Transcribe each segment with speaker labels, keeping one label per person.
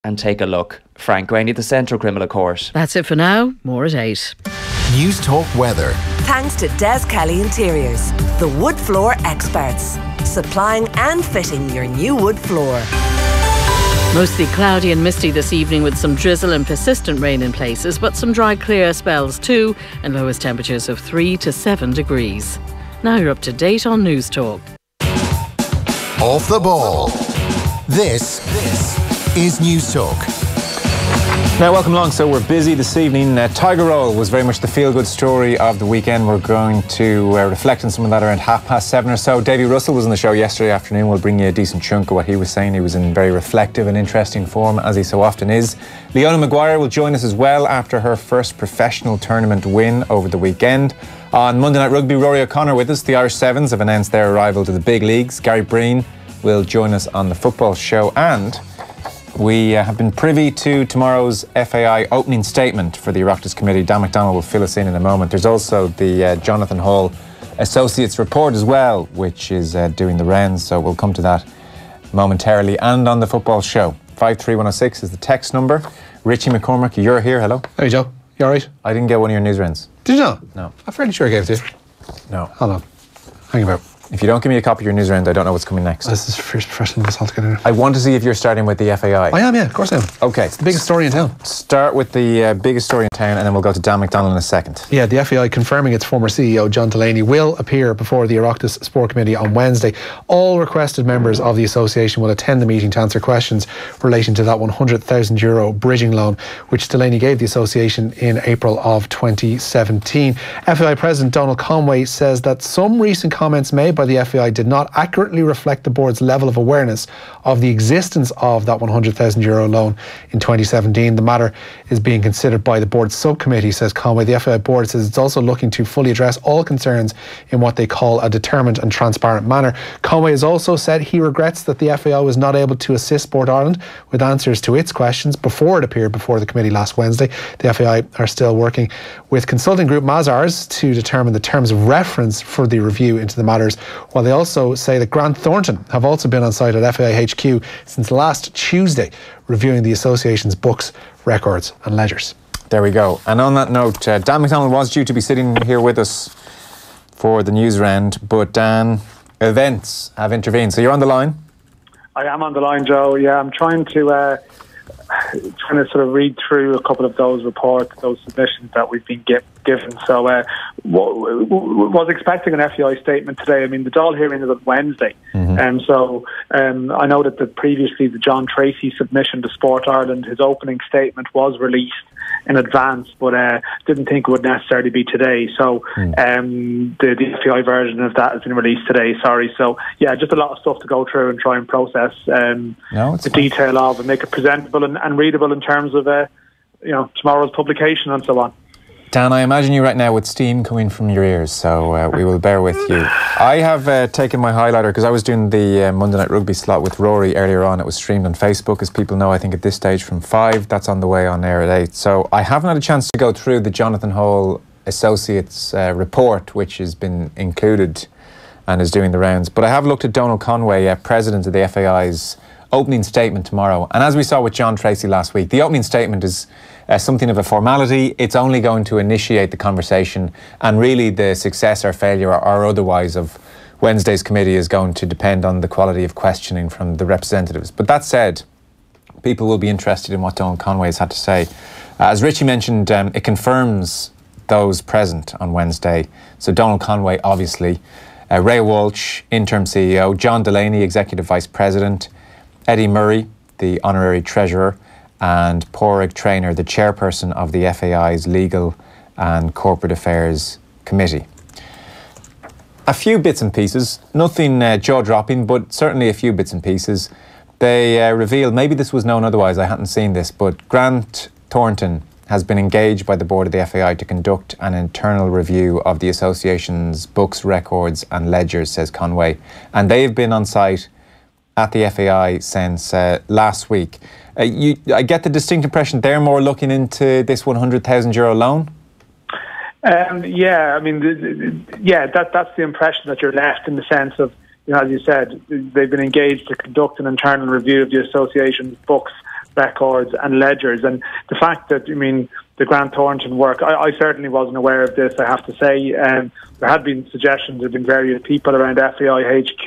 Speaker 1: and take a look. Frank Graney, the Central Criminal Court.
Speaker 2: That's it for now. More at 8.
Speaker 3: News Talk Weather.
Speaker 4: Thanks to Des Kelly Interiors, the wood floor experts. Supplying and fitting your new wood floor.
Speaker 2: Mostly cloudy and misty this evening with some drizzle and persistent rain in places, but some dry clear spells too, and lowest temperatures of 3 to 7 degrees. Now you're up to date on News Talk.
Speaker 3: Off the ball. This is News Talk.
Speaker 5: Now, welcome along. So we're busy this evening. Tiger Roll was very much the feel-good story of the weekend. We're going to reflect on some of that around 7:30 or so. Davy Russell was on the show yesterday afternoon. We'll bring you a decent chunk of what he was saying. He was in very reflective and interesting form, as he so often is. Leona Maguire will join us as well after her first professional tournament win over the weekend. On Monday Night Rugby, Rory O'Connor with us. The Irish Sevens have announced their arrival to the big leagues. Gary Breen will join us on the football show, and we have been privy to tomorrow's FAI opening statement for the Oireachtas committee. Dan McDonnell will fill us in a moment. There's also the Jonathan Hall Associates report as well, which is doing the rounds, so we'll come to that momentarily. And on the football show, 53106 is the text number. Richie McCormack, you're here. Hello.
Speaker 6: Hey Joe, you alright?
Speaker 5: I didn't get one of your news rounds.
Speaker 6: Did you not?
Speaker 5: No.
Speaker 6: I'm fairly sure I gave it to you.
Speaker 5: No.
Speaker 6: Hold on. Hang about.
Speaker 5: If you don't give me a copy of your news round, I don't know what's coming next.
Speaker 6: This is the first professional this altogether.
Speaker 5: I want to see if you're starting with the FAI.
Speaker 6: I am, yeah, of course I am.
Speaker 5: Okay.
Speaker 6: It's the biggest story in town.
Speaker 5: Start with the biggest story in town, and then we'll go to Dan McDonnell in a second.
Speaker 6: Yeah, the FAI confirming its former CEO, John Delaney, will appear before the Oireachtas Sport Committee on Wednesday. All requested members of the association will attend the meeting to answer questions relating to that €100,000 bridging loan, which Delaney gave the association in April of 2017. FAI President Donald Conway says that some recent comments made by the FAI did not accurately reflect the board's level of awareness of the existence of that €100,000 loan in 2017. The matter is being considered by the board's subcommittee, says Conway. The FAI board says it's also looking to fully address all concerns in what they call a determined and transparent manner. Conway has also said he regrets that the FAI was not able to assist Sport Ireland with answers to its questions before it appeared before the committee last Wednesday. The FAI are still working with consulting group Mazars to determine the terms of reference for the review into the matters, while they also say that Grant Thornton have also been on site at FAI HQ since last Tuesday, reviewing the association's books, records and ledgers.
Speaker 5: There we go. And on that note, Dan McDonnell was due to be sitting here with us for the news round, but Dan, events have intervened. So you're on the line?
Speaker 7: I am on the line, Joe. Yeah, I'm trying to sort of read through a couple of those reports, those submissions that we've been given. So was expecting an FAI statement today. I mean, the Dáil hearing is on Wednesday. And so I know that previously the John Tracy submission to Sport Ireland, his opening statement was released in advance, but didn't think it would necessarily be today. So the FAI version of that has been released today, sorry. So yeah, just a lot of stuff to go through and try and process the detail of and make it presentable and readable in terms of tomorrow's publication and so on.
Speaker 5: Dan, I imagine you right now with steam coming from your ears, so we will bear with you. I have taken my highlighter because I was doing the Monday Night Rugby slot with Rory earlier on. It was streamed on Facebook, as people know, I think at this stage from 5. That's on the way on air at 8. So I haven't had a chance to go through the Jonathan Hall Associates report, which has been included and is doing the rounds. But I have looked at Donald Conway, President of the FAI's opening statement tomorrow. And as we saw with John Tracy last week, the opening statement is something of a formality. It's only going to initiate the conversation, and really the success or failure or otherwise of Wednesday's committee is going to depend on the quality of questioning from the representatives. But that said, people will be interested in what Donald Conway has had to say. As Richie mentioned, it confirms those present on Wednesday. So Donald Conway, obviously, Ray Walsh, interim CEO, John Delaney, executive vice president, Eddie Murray, the honorary treasurer, and Pádraig Traynor, the chairperson of the FAI's Legal and Corporate Affairs Committee. A few bits and pieces, nothing jaw-dropping, but certainly a few bits and pieces. They revealed, maybe this was known otherwise, I hadn't seen this, but Grant Thornton has been engaged by the board of the FAI to conduct an internal review of the association's books, records and ledgers, says Conway. And they've been on site at the FAI since last week. I get the distinct impression they're more looking into this €100,000 loan?
Speaker 7: Yeah, I mean, that's the impression that you're left, in the sense of, as you said, they've been engaged to conduct an internal review of the association's books, records and ledgers. And the fact that, the Grant Thornton work, I certainly wasn't aware of this, I have to say. There had been suggestions, there had been various people around FAI HQ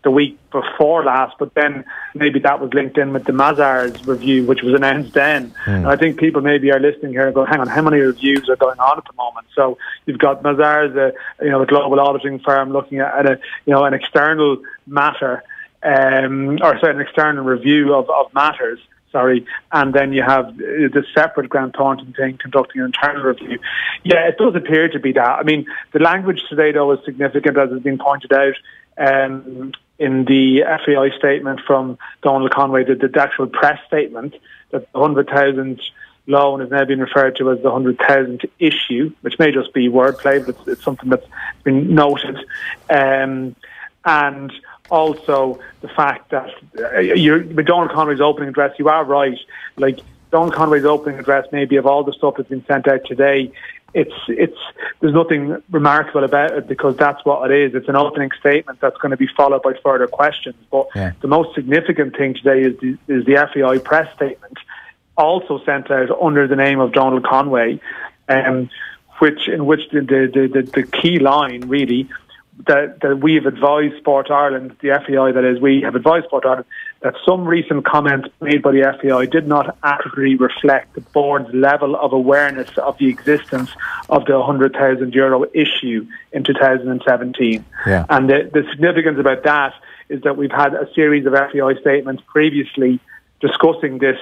Speaker 7: the week before last, but then maybe that was linked in with the Mazars review, which was announced then. And I think people maybe are listening here and go, hang on, how many reviews are going on at the moment? So you've got Mazars, a global auditing firm looking at an external matter, an external review of matters. And then you have the separate Grant Thornton thing conducting an internal review. Yeah, it does appear to be that. The language today, though, is significant, as has been pointed out in the FAI statement from Donald Conway, the actual press statement, that the 100,000 loan is now being referred to as the 100,000 issue, which may just be wordplay, but it's something that's been noted. And also the fact that with Donald Conway's opening address, you are right. Like, Donald Conway's opening address, maybe of all the stuff that's been sent out today, there's nothing remarkable about it, because that's what it is. It's an opening statement that's going to be followed by further questions. But the most significant thing today is the FAI press statement, also sent out under the name of Donald Conway, in which the key line really, that we have advised Sport Ireland, the FAI that is, we have advised Sport Ireland that some recent comments made by the FAI did not accurately reflect the board's level of awareness of the existence of the €100,000 issue in 2017. And the significance about that is that we've had a series of FAI statements previously discussing this,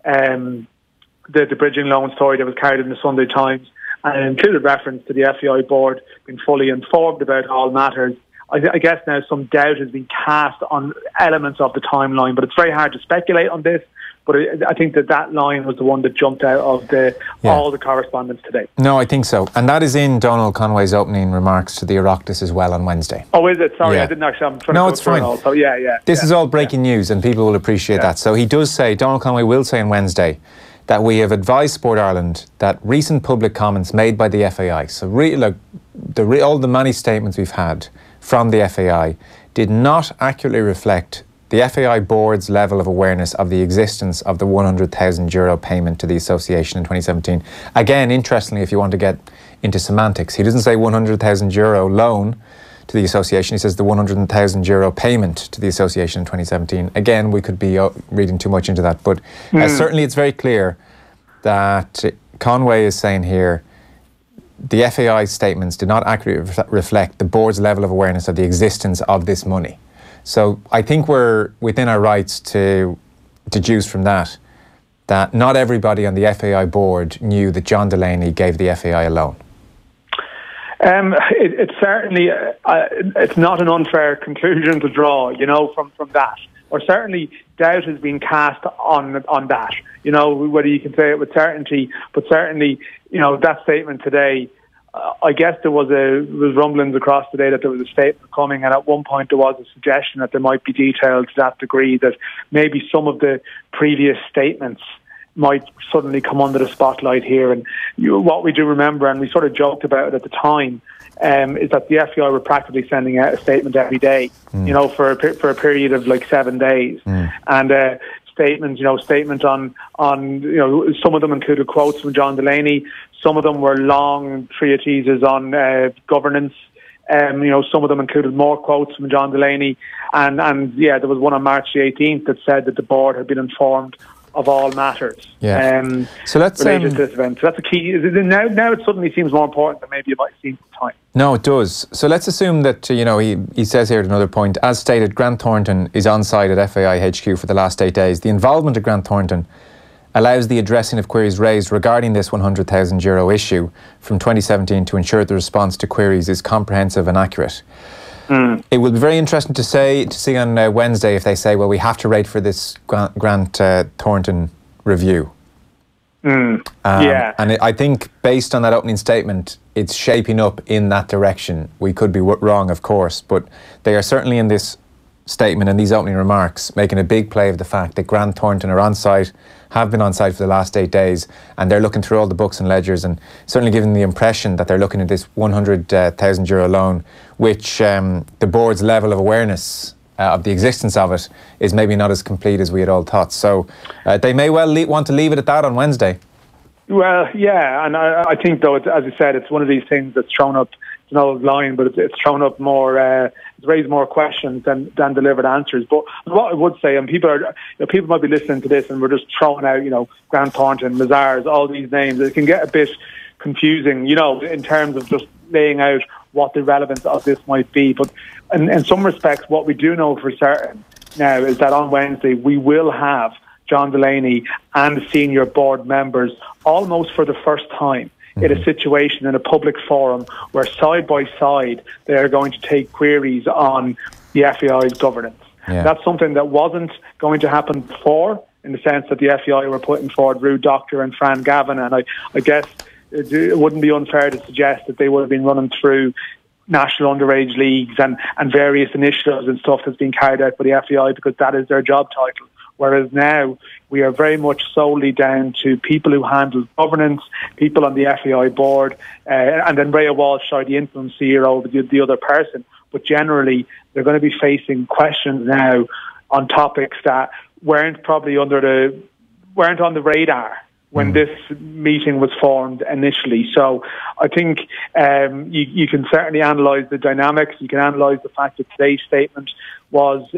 Speaker 7: the bridging loan story that was carried in the Sunday Times, and it included reference to the FAI board being fully informed about all matters. I guess now some doubt has been cast on elements of the timeline, but it's very hard to speculate on this. But I think that line was the one that jumped out of all the correspondence today.
Speaker 5: No, I think so. And that is in Donald Conway's opening remarks to the Oireachtas as well on Wednesday.
Speaker 7: Oh, is it? Sorry, I didn't actually. I'm trying to go
Speaker 5: it's fine.
Speaker 7: It all. So, this
Speaker 5: is all breaking news, and people will appreciate that. So he does say, Donald Conway will say on Wednesday, that we have advised Sport Ireland that recent public comments made by the FAI, so all the many statements we've had from the FAI, did not accurately reflect the FAI board's level of awareness of the existence of the €100,000 payment to the association in 2017. Again, interestingly, if you want to get into semantics, he doesn't say €100,000 loan to the association, he says the €100,000 payment to the association in 2017. Again, we could be reading too much into that, but certainly it's very clear that Conway is saying here the FAI statements did not accurately reflect the board's level of awareness of the existence of this money. So I think we're within our rights to deduce from that not everybody on the FAI board knew that John Delaney gave the FAI a loan.
Speaker 7: It's certainly it's not an unfair conclusion to draw, from that. Or certainly doubt has been cast on that. Whether you can say it with certainty, but certainly, that statement today. I guess there was rumblings across today that there was a statement coming, and at one point there was a suggestion that there might be detail to that degree, that maybe some of the previous statements might suddenly come under the spotlight here. And what we do remember, and we sort of joked about it at the time, is that the FAI were practically sending out a statement every day, for a period of like 7 days. And statement on some of them included quotes from John Delaney. Some of them were long treatises on governance. Some of them included more quotes from John Delaney. And there was one on March the 18th that said that the board had been informed of all matters
Speaker 5: so let's
Speaker 7: related to this event. So that's a key. Now it suddenly seems more important than maybe it might seem at the time.
Speaker 5: No, it does. So let's assume that, he says here at another point, as stated, Grant Thornton is on site at FAI HQ for the last 8 days. The involvement of Grant Thornton allows the addressing of queries raised regarding this €100,000 issue from 2017 to ensure the response to queries is comprehensive and accurate. It will be very interesting to see on Wednesday if they say, well, we have to wait for this Grant Thornton review. And I think based on that opening statement, it's shaping up in that direction. We could be wrong, of course, but they are certainly in this statement and these opening remarks making a big play of the fact that Grant Thornton are on site, have been on site for the last 8 days, and they're looking through all the books and ledgers and certainly giving the impression that they're looking at this €100,000 loan, which the board's level of awareness of the existence of it is maybe not as complete as we had all thought. So they may well want to leave it at that on Wednesday.
Speaker 7: Well, yeah, and I think, though, as I said, it's one of these things that's thrown up, it's an old line, but it's thrown up more, it's raised more questions than delivered answers. But what I would say, and people might be listening to this and we're just throwing out, Grant Thornton, Mazars, all these names. It can get a bit confusing, in terms of just laying out what the relevance of this might be. But in some respects, what we do know for certain now is that on Wednesday we will have John Delaney and senior board members almost for the first time in a situation in a public forum where side by side they are going to take queries on the FAI's governance. Yeah. That's something that wasn't going to happen before, in the sense that the FAI were putting forward Ruth Doctor and Fran Gavin, and I guess it wouldn't be unfair to suggest that they would have been running through national underage leagues and various initiatives and stuff that's been carried out by the FAI, because that is their job title. Whereas now we are very much solely down to people who handle governance, people on the FAI board, and then Rhea Walsh, the interim CEO, the other person. But generally, they're going to be facing questions now on topics that weren't on the radar when this meeting was formed initially. So I think you can certainly analyse the dynamics. You can analyse the fact that today's statement was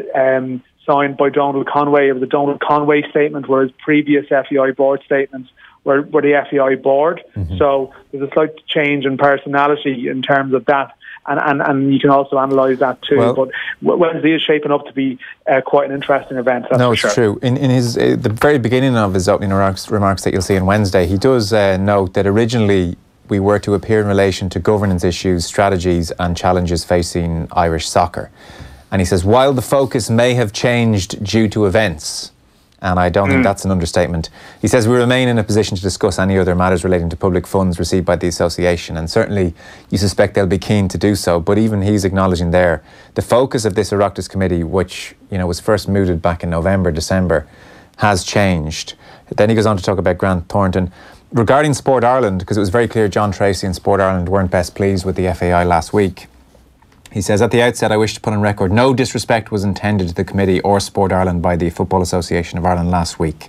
Speaker 7: signed by Donald Conway. It was a Donald Conway statement, whereas previous FAI board statements were the FAI board. So there's a slight change in personality in terms of that. And you can also analyse that too. Well, but Wednesday is shaping up to be quite an interesting event.
Speaker 5: It's true. In his the very beginning of his opening remarks that you'll see on Wednesday, he does note that originally we were to appear in relation to governance issues, strategies and challenges facing Irish soccer. And he says, while the focus may have changed due to events, and I don't think that's an understatement, he says we remain in a position to discuss any other matters relating to public funds received by the association, and certainly you suspect they'll be keen to do so. But even he's acknowledging there the focus of this Oireachtas committee, which was first mooted back in November, December, has changed. Then he goes on to talk about Grant Thornton. Regarding Sport Ireland, because it was very clear John Tracy and Sport Ireland weren't best pleased with the FAI last week. He says, at the outset, I wish to put on record, no disrespect was intended to the committee or Sport Ireland by the Football Association of Ireland last week.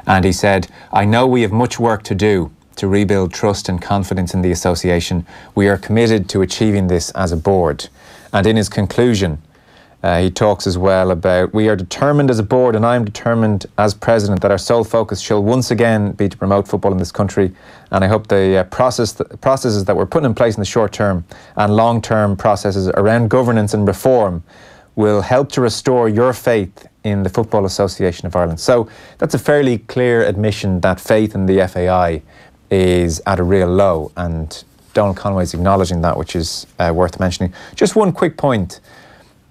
Speaker 5: And he said, I know we have much work to do to rebuild trust and confidence in the association. We are committed to achieving this as a board. And in his conclusion, he talks as well about, we are determined as a board, and I am determined as president, that our sole focus shall once again be to promote football in this country. And I hope the processes that we're putting in place in the short term and long term processes around governance and reform will help to restore your faith in the Football Association of Ireland. So that's a fairly clear admission that faith in the FAI is at a real low, and Donald Conway's acknowledging that, which is worth mentioning. Just one quick point.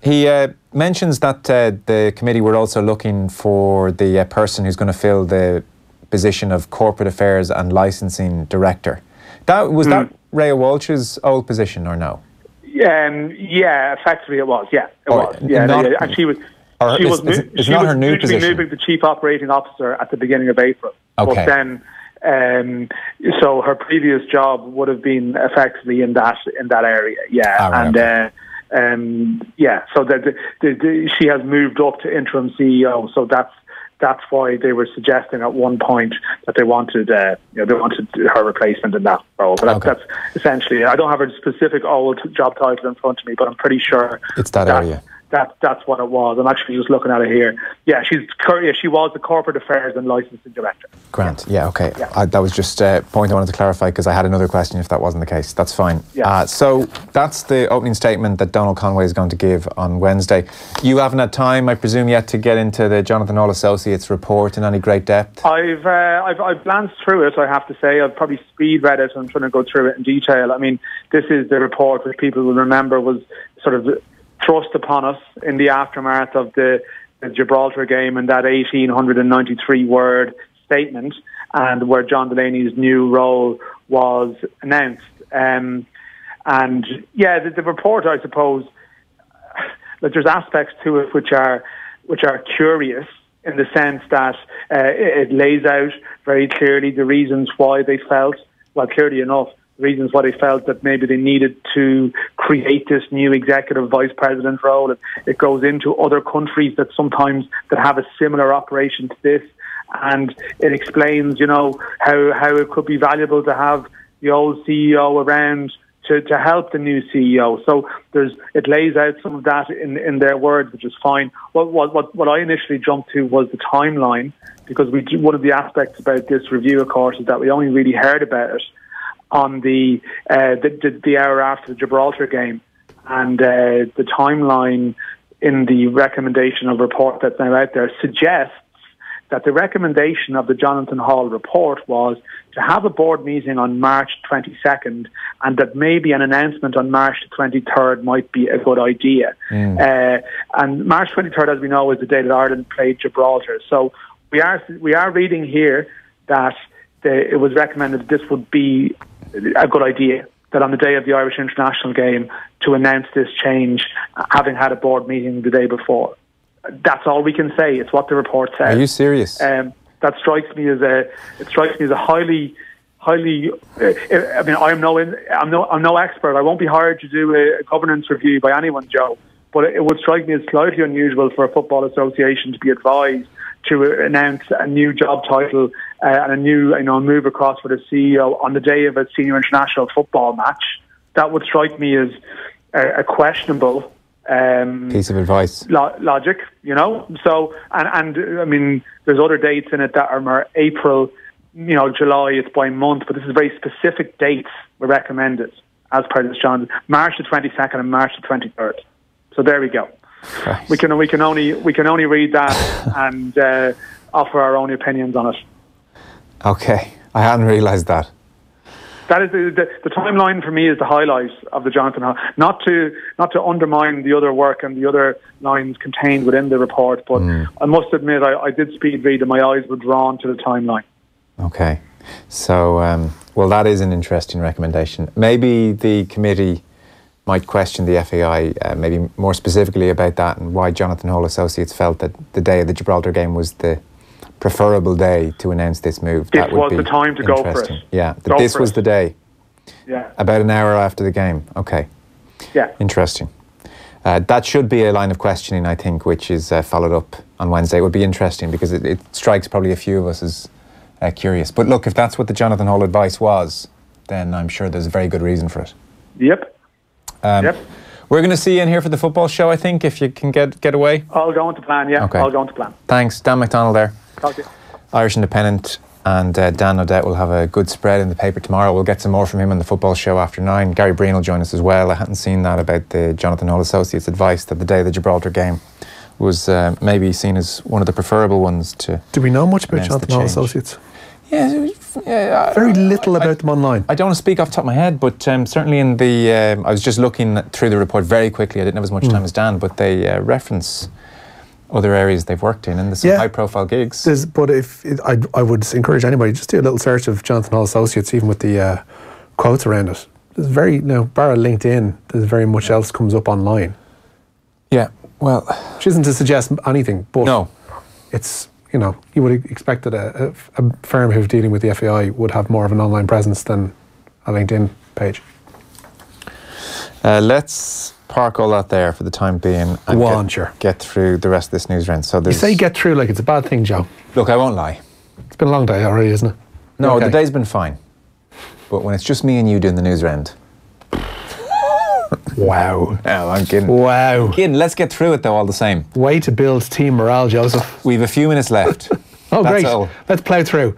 Speaker 5: He mentions that the committee were also looking for the person who's going to fill the position of Corporate Affairs and Licensing Director. Was that Rhea Walsh's old position or no?
Speaker 7: Yeah, effectively it was. Yeah, it was. Yeah, and she was. She was
Speaker 5: not her new position.
Speaker 7: Moving to Chief Operating Officer at the beginning of April.
Speaker 5: Okay.
Speaker 7: But then, so her previous job would have been effectively in that area. Yeah,
Speaker 5: right,
Speaker 7: so that she has moved up to interim CEO. So that's why they were suggesting at one point that they wanted her replacement in that role. But that's essentially. I don't have a specific old job title in front of me, but I'm pretty sure
Speaker 5: it's that area.
Speaker 7: That's what it was. I'm actually just looking at it here. Yeah, she was the Corporate Affairs and Licensing Director.
Speaker 5: Grant, yeah, okay. Yeah. That was just a point I wanted to clarify, because I had another question if that wasn't the case. That's fine. Yeah. So that's the opening statement that Donald Conway is going to give on Wednesday. You haven't had time, I presume, yet to get into the Jonathan Hall Associates report in any great depth?
Speaker 7: I've glanced through it, I have to say. I've probably speed read it. I'm trying to go through it in detail. I mean, this is the report which people will remember was sort of thrust upon us in the aftermath of the Gibraltar game and that 1,893-word statement, and where John Delaney's new role was announced. The report, I suppose, that there's aspects to it which are curious, in the sense that it lays out very clearly the reasons why they felt, well, clearly enough, reasons why they felt that maybe they needed to create this new executive vice president role. It goes into other countries that have a similar operation to this, and it explains, how it could be valuable to have the old CEO around to help the new CEO. So it lays out some of that in their words, which is fine. What I initially jumped to was the timeline, because one of the aspects about this review, of course, is that we only really heard about it on the hour after the Gibraltar game, and the timeline in the recommendation of report that's now out there suggests that the recommendation of the Jonathan Hall report was to have a board meeting on March 22nd, and that maybe an announcement on March 23rd might be a good idea. And March 23rd, as we know, is the day that Ireland played Gibraltar. So we are reading here that it was recommended that this would be a good idea, that on the day of the Irish international game, to announce this change, having had a board meeting the day before. That's all we can say. It's what the report says.
Speaker 5: Are you serious?
Speaker 7: That strikes me as a highly. I mean, I'm no expert. I won't be hired to do a governance review by anyone, Joe. But it would strike me as slightly unusual for a football association to be advised to announce a new job title and a new move across for the CEO on the day of a senior international football match. That would strike me as a questionable
Speaker 5: piece of advice.
Speaker 7: Logic, So, and I mean, there's other dates in it that are more April, July, it's by month, but this is very specific dates were recommended as per this, John. March the 22nd and March the 23rd. So there we go. Right. We can only read that and offer our own opinions on it.
Speaker 5: Okay, I hadn't realised that.
Speaker 7: That is the timeline for me is the highlight of the Jonathan Hall. Not to undermine the other work and the other lines contained within the report, but I must admit I did speed read and my eyes were drawn to the timeline.
Speaker 5: Okay, so well, that is an interesting recommendation. Maybe the committee might question the FAI, maybe more specifically about that, and why Jonathan Hall Associates felt that the day of the Gibraltar game was the preferable day to announce this move.
Speaker 7: This was the time to go for it.
Speaker 5: Yeah, this was the day.
Speaker 7: Yeah.
Speaker 5: About an hour after the game. Okay.
Speaker 7: Yeah.
Speaker 5: Interesting. That should be a line of questioning, I think, which is followed up on Wednesday. It would be interesting because it strikes probably a few of us as curious. But look, if that's what the Jonathan Hall advice was, then I'm sure there's a very good reason for it.
Speaker 7: Yep.
Speaker 5: We're going to see you in here for the football show, I think, if you can get away.
Speaker 7: I'll go into plan, yeah.
Speaker 5: Okay.
Speaker 7: I'll go into plan.
Speaker 5: Thanks. Dan McDonnell there.
Speaker 7: Talk to you.
Speaker 5: Irish Independent, and Dan, no doubt, will have a good spread in the paper tomorrow. We'll get some more from him on the football show after 9. Gary Breen will join us as well. I hadn't seen that about the Jonathan Hall Associates advice that the day of the Gibraltar game was maybe seen as one of the preferable ones to.
Speaker 6: Do we know much about Jonathan Hall Associates?
Speaker 5: Yeah,
Speaker 6: very little about them online.
Speaker 5: I don't want to speak off the top of my head, but certainly in the I was just looking through the report very quickly. I didn't have as much time as Dan, but they reference other areas they've worked in, and there's some high-profile gigs.
Speaker 6: But I would encourage anybody, just do a little search of Jonathan Hall Associates, even with the quotes around it. There's very, bar LinkedIn, there's very much else comes up online.
Speaker 5: Yeah, well,
Speaker 6: which isn't to suggest anything, but
Speaker 5: no,
Speaker 6: it's, you would expect that a firm who's dealing with the FAI would have more of an online presence than a LinkedIn page.
Speaker 5: Let's park all that there for the time being and get through the rest of this news round. So
Speaker 6: you say get through like it's a bad thing, Joe.
Speaker 5: Look, I won't lie.
Speaker 6: It's been a long day already, isn't it?
Speaker 5: No, the day's been fine. But when it's just me and you doing the news round.
Speaker 6: Wow.
Speaker 5: No, I'm kidding.
Speaker 6: Wow.
Speaker 5: I'm kidding. Let's get through it though, all the same.
Speaker 6: Way to build team morale, Joseph.
Speaker 5: We've a few minutes left.
Speaker 6: Oh,
Speaker 5: that's
Speaker 6: great.
Speaker 5: All.
Speaker 6: Let's plough through.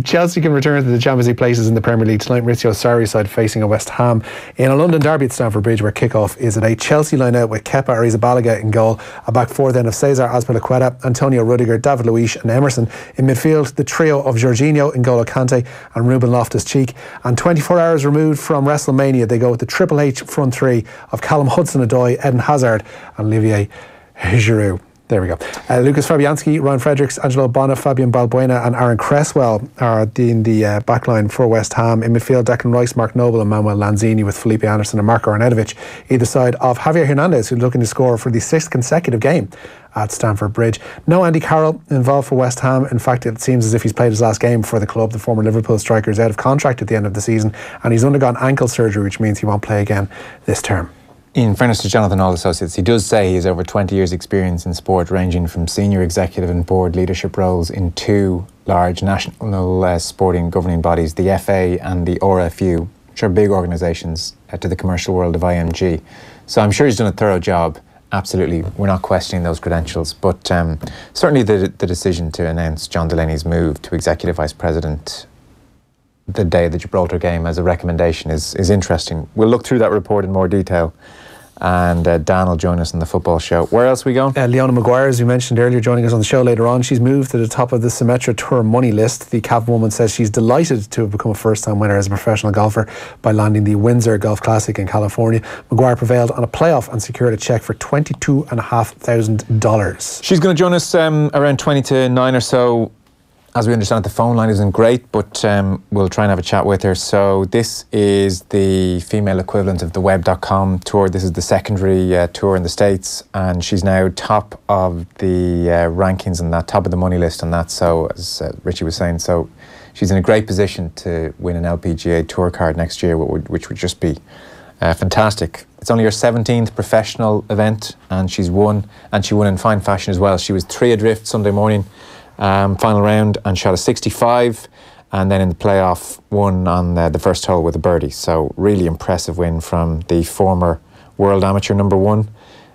Speaker 6: Chelsea can return to the Champions League places in the Premier League tonight. Maurizio Sarri's side facing a West Ham in a London derby at Stamford Bridge, where kickoff is at 8. Chelsea line out with Kepa Arrizabalaga in goal. A back four then of Cesar Azpilicueta, Antonio Rudiger, David Luiz and Emerson. In midfield, the trio of Jorginho, N'Golo Kante and Ruben Loftus-Cheek. And 24 hours removed from WrestleMania, they go with the Triple H front three of Callum Hudson-Odoi, Eden Hazard and Olivier Giroud. There we go. Lucas Fabianski, Ryan Fredericks, Angelo Bonner, Fabian Balbuena and Aaron Cresswell are in the backline for West Ham. In midfield, Declan Rice, Mark Noble and Manuel Lanzini, with Felipe Anderson and Marco Arnautovic either side of Javier Hernandez, who's looking to score for the 6th consecutive game at Stamford Bridge. No Andy Carroll involved for West Ham. In fact, it seems as if he's played his last game for the club. The former Liverpool striker is out of contract at the end of the season, and he's undergone ankle surgery, which means he won't play again this term. In fairness to Jonathan Hall Associates, he does say he has over 20 years' experience in sport, ranging from senior executive and board leadership roles in two large national sporting governing bodies, the FA and the RFU, which are big organisations, to the commercial world of IMG. So I'm sure he's done a thorough job. Absolutely, we're not questioning those credentials, but certainly the decision to announce John Delaney's move to Executive Vice President the day of the Gibraltar game as a recommendation is interesting. We'll look through that report in more detail, and Dan will join us on the football show. Where else are we going? Leona Maguire, as we mentioned earlier, joining us on the show later on. She's moved to the top of the Symetra Tour money list. The Cav woman says she's delighted to have become a first-time winner as a professional golfer by landing the Windsor Golf Classic in California. Maguire prevailed on a playoff and secured a cheque for $22,500. She's going to join us around 20 to 9 or so. As we understand it, the phone line isn't great, but we'll try and have a chat with her. So this is the female equivalent of the web.com tour. This is the secondary tour in the States, and she's now top of the rankings on that, top of the money list on that. So as Richie was saying, so she's in a great position to win an LPGA tour card next year, which would just be fantastic. It's only her 17th professional event, and she won in fine fashion as well. She was 3 adrift Sunday morning, final round, and shot a 65, and then in the playoff won on the first hole with a birdie. So really impressive win from the former world amateur number 1,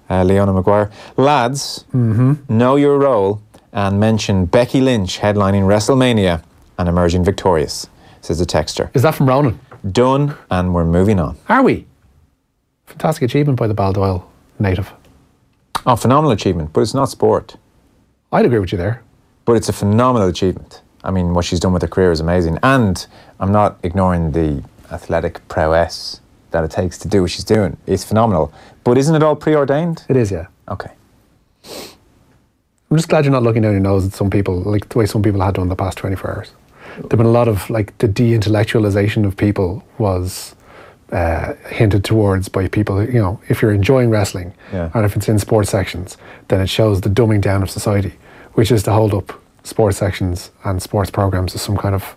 Speaker 6: Leona Maguire. Lads, know your role and mention Becky Lynch headlining WrestleMania and emerging victorious, says the texter. Is that from Ronan? Done, and we're moving on. Are we? Fantastic achievement by the Baldoyle native. Oh, phenomenal achievement, but it's not sport. I'd agree with you there. But it's a phenomenal achievement. I mean, what she's done with her career is amazing. And I'm not ignoring the athletic prowess that it takes to do what she's doing. It's phenomenal. But isn't it all preordained? It is, yeah. Okay. I'm just glad you're not looking down your nose at some people, like the way some people had done the past 24 hours. There've been a lot of, like, the de-intellectualization of people was hinted towards by people. You know, if you're enjoying wrestling, and if it's in sports sections, then it shows the dumbing down of society, which is to hold up sports sections and sports programs as some kind of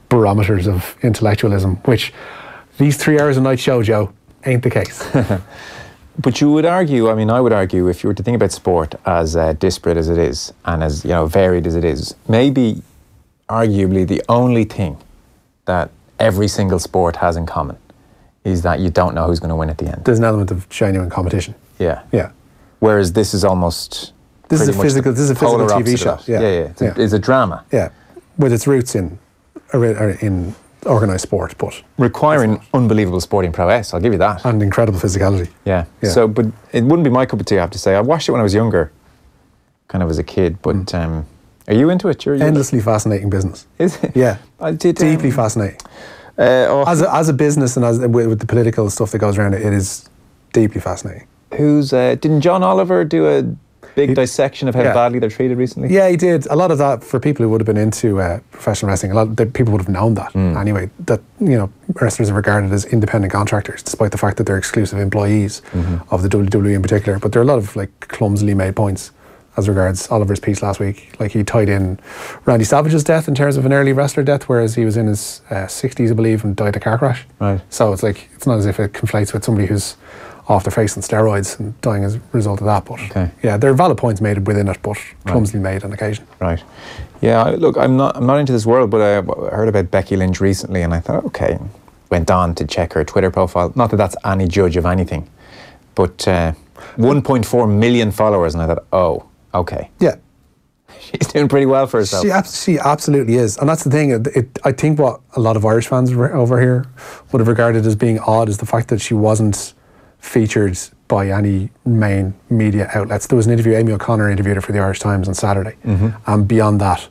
Speaker 6: barometers of intellectualism, which these 3 hours a night show, Joe, ain't the case. But you would argue, I mean, I would argue, if you were to think about sport as disparate as it is and as, you know, varied as it is, maybe arguably the only thing that every single sport has in common is that you don't know who's going to win at the end. There's an element of genuine competition. Yeah. Yeah. Whereas this is almost... This is a physical TV show. Yeah. It's a drama. Yeah, with its roots in organised sport, but requiring unbelievable sporting prowess. I'll give you that, and incredible physicality. Yeah. So, but it wouldn't be my cup of tea, I have to say. I watched it when I was younger, kind of as a kid. But are you into it? You're endlessly fascinating business. Is it? Yeah, I did deeply fascinating. As a business and as with the political stuff that goes around it, it is deeply fascinating. Didn't John Oliver do a big dissection of how badly they're treated recently? Yeah, he did. A lot of that, for people who would have been into professional wrestling, a lot of people would have known that anyway, that, you know, wrestlers are regarded as independent contractors, despite the fact that they're exclusive employees of the WWE in particular. But there are a lot of, like, clumsily made points as regards Oliver's piece last week. Like, he tied in Randy Savage's death in terms of an early wrestler death, whereas he was in his 60s, I believe, and died a car crash. Right. So it's like, it's not as if it conflates with somebody who's off their face on steroids and dying as a result of that. But yeah, there are valid points made within it, but clumsily made on occasion. Right. Yeah, look, I'm not into this world, but I heard about Becky Lynch recently, and I thought, okay, went on to check her Twitter profile. Not that that's any judge of anything, but 1.4 million followers, and I thought, oh, okay. Yeah. She's doing pretty well for herself. She absolutely is. And that's the thing. I think what a lot of Irish fans over here would have regarded as being odd is the fact that she wasn't featured by any main media outlets. There was an interview, Amy O'Connor interviewed her for the Irish Times on Saturday. And beyond that,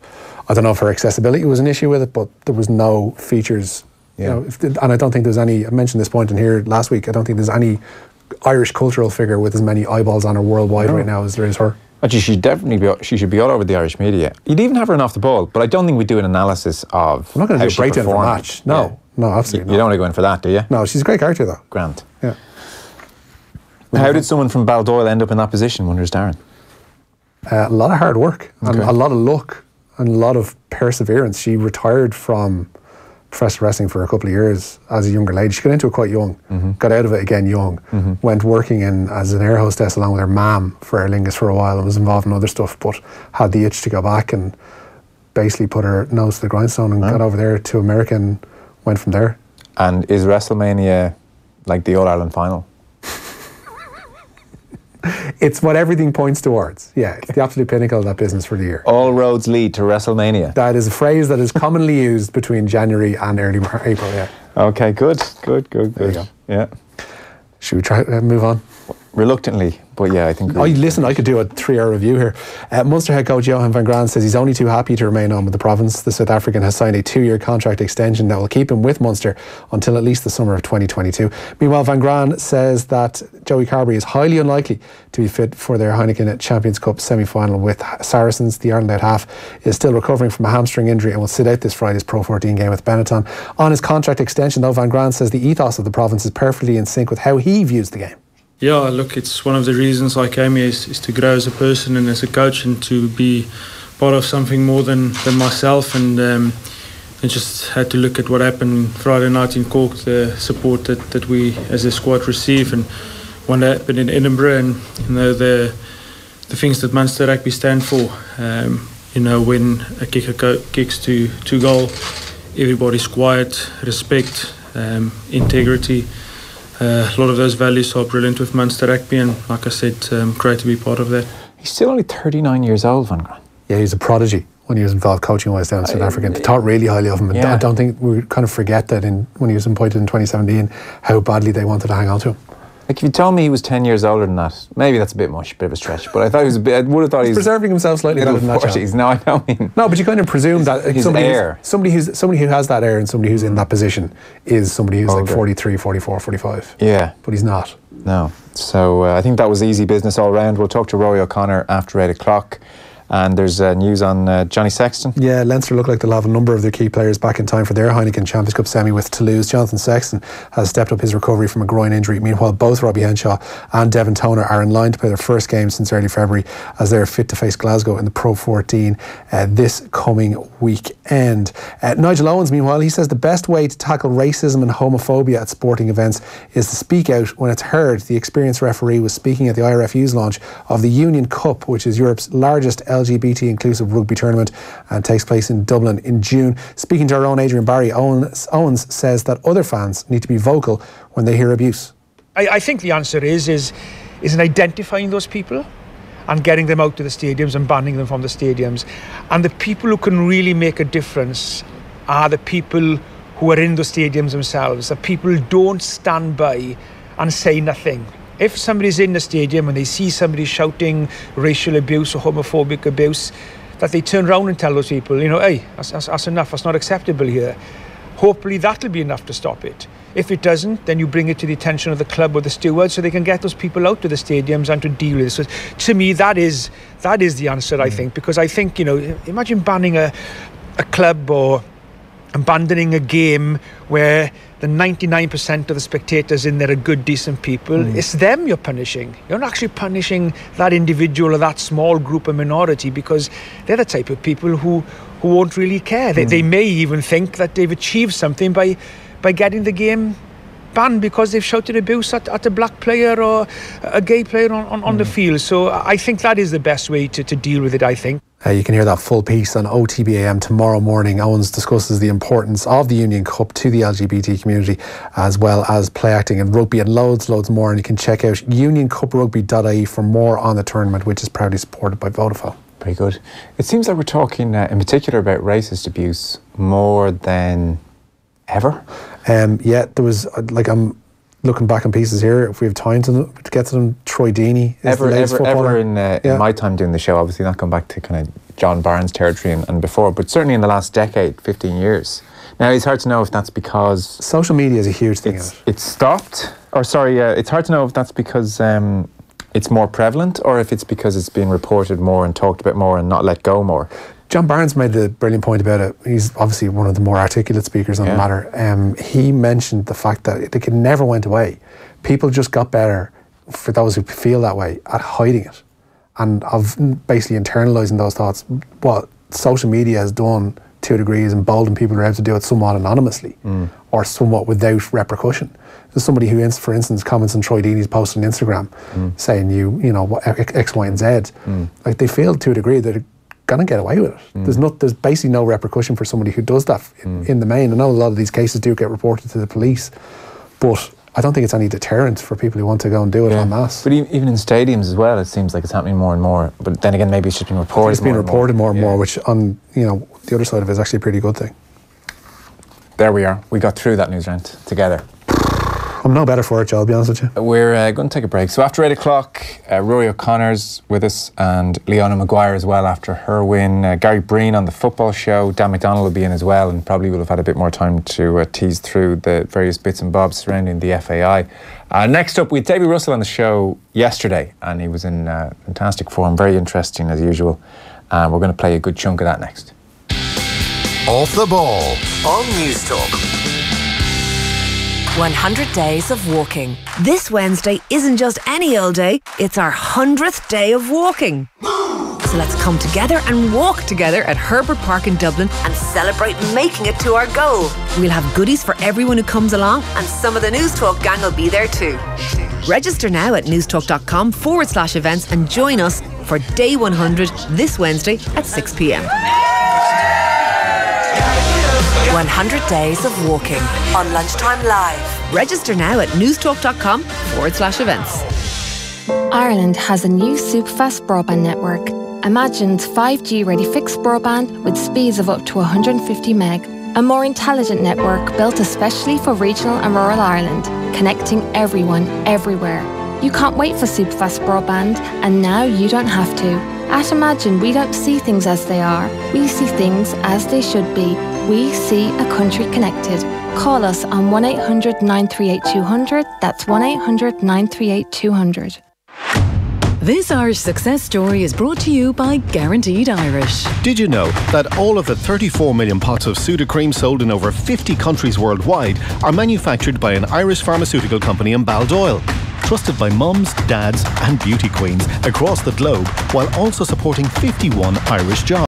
Speaker 6: I don't know if her accessibility was an issue with it, but there was no features. You know, and I don't think there's any, I mentioned this point in here last week, I don't think there's any Irish cultural figure with as many eyeballs on her worldwide right now as there is her. Actually, she should be all over the Irish media. You'd even have her off the ball, but I don't think we'd do an analysis of I'm not going to do a breakdown of a match. No, absolutely not. You don't want to go in for that, do you? No, she's a great character though. Grand. Yeah. How did someone from Baldoyle end up in that position, wonders Darren? A lot of hard work and a lot of luck and a lot of perseverance. She retired from professional wrestling for a couple of years as a younger lady. She got into it quite young, got out of it again young, went working as an air hostess along with her mum for Aer Lingus for a while and was involved in other stuff, but had the itch to go back and basically put her nose to the grindstone and got over there to America and went from there.
Speaker 5: And is WrestleMania like the All-Ireland final?
Speaker 6: It's what everything points towards. Yeah, it's the absolute pinnacle of that business for the year.
Speaker 5: All roads lead to WrestleMania.
Speaker 6: That is a phrase that is commonly used between January and early April, yeah.
Speaker 5: Okay, good.
Speaker 6: There you go.
Speaker 5: Yeah.
Speaker 6: Should we try move on?
Speaker 5: Reluctantly, but yeah, I think...
Speaker 6: Listen, I could do a 3-hour review here. Munster head coach Johan van Graan says he's only too happy to remain on with the province. The South African has signed a 2-year contract extension that will keep him with Munster until at least the summer of 2022. Meanwhile, van Graan says that Joey Carberry is highly unlikely to be fit for their Heineken Champions Cup semi-final with Saracens. The Ireland out half is still recovering from a hamstring injury and will sit out this Friday's Pro 14 game with Benetton. On his contract extension, though, van Graan says the ethos of the province is perfectly in sync with how he views the game.
Speaker 8: Yeah, look, it's one of the reasons I came here is to grow as a person and as a coach and to be part of something more than myself. And I just had to look at what happened Friday night in Cork, the support that we as a squad receive, and what happened in Edinburgh, and the things that Munster Rugby stand for. When a kicker kicks to goal, everybody's quiet, respect, integrity. A lot of those values are brilliant with Munster Rugby, and like I said, great to be part of that.
Speaker 5: He's still only 39 years old, Van Graan.
Speaker 6: Yeah, he's a prodigy when he was involved coaching-wise down in South Africa. They thought really highly of him. And I don't think we kind of forget that when he was appointed in 2017, how badly they wanted to hang on to him.
Speaker 5: Like, if you told me he was 10 years older than that, maybe that's a bit much, a bit of a stretch. But I thought I would have thought he's
Speaker 6: preserving himself slightly better than that.
Speaker 5: 40s. No, I don't mean.
Speaker 6: No, but you kind of presume that somebody who has that air and somebody who's in that position is somebody who's older. Like 43, 44, 45.
Speaker 5: Yeah.
Speaker 6: But he's not.
Speaker 5: No. So I think that was easy business all round. We'll talk to Rory O'Connor after 8 o'clock. And there's news on Johnny Sexton. Yeah, Leinster look like they'll have a number of their key players back in time for their Heineken Champions Cup semi with Toulouse. Jonathan Sexton has stepped up his recovery from a groin injury. Meanwhile, both Robbie Henshaw and Devin Toner are in line to play their first game since early February as they're fit to face Glasgow in the Pro 14 this coming weekend. Nigel Owens, meanwhile, he says the best way to tackle racism and homophobia at sporting events is to speak out when it's heard. The experienced referee was speaking at the IRFU's launch of the Union Cup, which is Europe's largest LGBT inclusive rugby tournament and takes place in Dublin in June. Speaking to our own Adrian Barry, Owens says that other fans need to be vocal when they hear abuse.
Speaker 9: I think the answer is in identifying those people and getting them out to the stadiums and banning them from the stadiums. And the people who can really make a difference are the people who are in the stadiums themselves. The people who don't stand by and say nothing. If somebody's in the stadium and they see somebody shouting racial abuse or homophobic abuse, that they turn around and tell those people, hey, that's enough, that's not acceptable here. Hopefully that'll be enough to stop it. If it doesn't, then you bring it to the attention of the club or the stewards so they can get those people out to the stadiums and to deal with it. So to me, that is the answer, I think, because I think, imagine banning a club or abandoning a game where the 99% of the spectators in there are good, decent people. It's them you're punishing. You're not actually punishing that individual or that small group or minority, because they're the type of people who won't really care. They may even think that they've achieved something by getting the game banned because they've shouted abuse at a black player or a gay player on the field. So I think that is the best way to deal with it, I think.
Speaker 6: You can hear that full piece on OTBAM tomorrow morning. Owens discusses the importance of the Union Cup to the LGBT community, as well as play acting and rugby and loads more. And you can check out unioncuprugby.ie for more on the tournament, which is proudly supported by Vodafone. Very good. It seems like we're talking in particular about racist abuse more than ever. Yeah, there was I'm looking back on pieces here. If we have time to get to them, Troy Deeney is the latest footballer. Ever in my time doing the show, obviously not going back to kind of John Barnes territory and before, but certainly in the last decade, 15 years. Now, it's hard to know if that's because social media is a huge thing. It's stopped, it's hard to know if that's because it's more prevalent or if it's because it's being reported more and talked about more and not let go more. John Barnes made the brilliant point about it. He's obviously one of the more articulate speakers on the matter. He mentioned the fact that the kid never went away. People just got better, for those who feel that way, at hiding it. and of basically internalising those thoughts. What social media has done to a degree is embolden people who are able to do it somewhat anonymously or somewhat without repercussion. There's somebody who, for instance, comments on Troy Deeney's post on Instagram saying you know X, Y, and Z. Like, they feel to a degree that they're gonna get away with it. There's basically no repercussion for somebody who does that in the main. I know a lot of these cases do get reported to the police, but I don't think it's any deterrent for people who want to go and do it en masse.
Speaker 5: But even in stadiums as well, it seems like it's happening more and more. But then again, maybe it's just been reported.
Speaker 6: It's been reported more and more, which on the other side of it is actually a pretty good thing.
Speaker 5: There we are. We got through that news rant together.
Speaker 6: I'm no better for it, Joe, I'll be honest with you.
Speaker 5: We're going to take a break. So after 8 o'clock, Rory O'Connor's with us and Leona Maguire as well after her win. Gary Breen on the football show. Dan McDonnell will be in as well, and probably will have had a bit more time to tease through the various bits and bobs surrounding the FAI. Next up, we had Davy Russell on the show yesterday, and he was in fantastic form, very interesting as usual. We're going to play a good chunk of that next.
Speaker 3: Off the Ball on News Talk.
Speaker 4: 100 days of walking. This Wednesday isn't just any old day, it's our 100th day of walking. So let's come together and walk together at Herbert Park in Dublin and celebrate making it to our goal. We'll have goodies for everyone who comes along, and some of the News Talk gang will be there too. Register now at newstalk.com/events and join us for day 100 this Wednesday at 6 p.m. 100 days of walking on Lunchtime Live. Register now at newstalk.com/events.
Speaker 10: Ireland has a new superfast broadband network. Imagined 5G ready fixed broadband with speeds of up to 150 meg. A more intelligent network built especially for regional and rural Ireland, connecting everyone, everywhere. You can't wait for superfast broadband, and now you don't have to. At Imagine, we don't see things as they are. We see things as they should be. We see a country connected. Call us on 1-800-938-200. That's 1-800-938-200.
Speaker 11: This Irish success story is brought to you by Guaranteed Irish.
Speaker 12: Did you know that all of the 34 million pots of Sudocrem sold in over 50 countries worldwide are manufactured by an Irish pharmaceutical company in Baldoyle? Trusted by mums, dads and beauty queens across the globe, while also supporting 51 Irish jobs.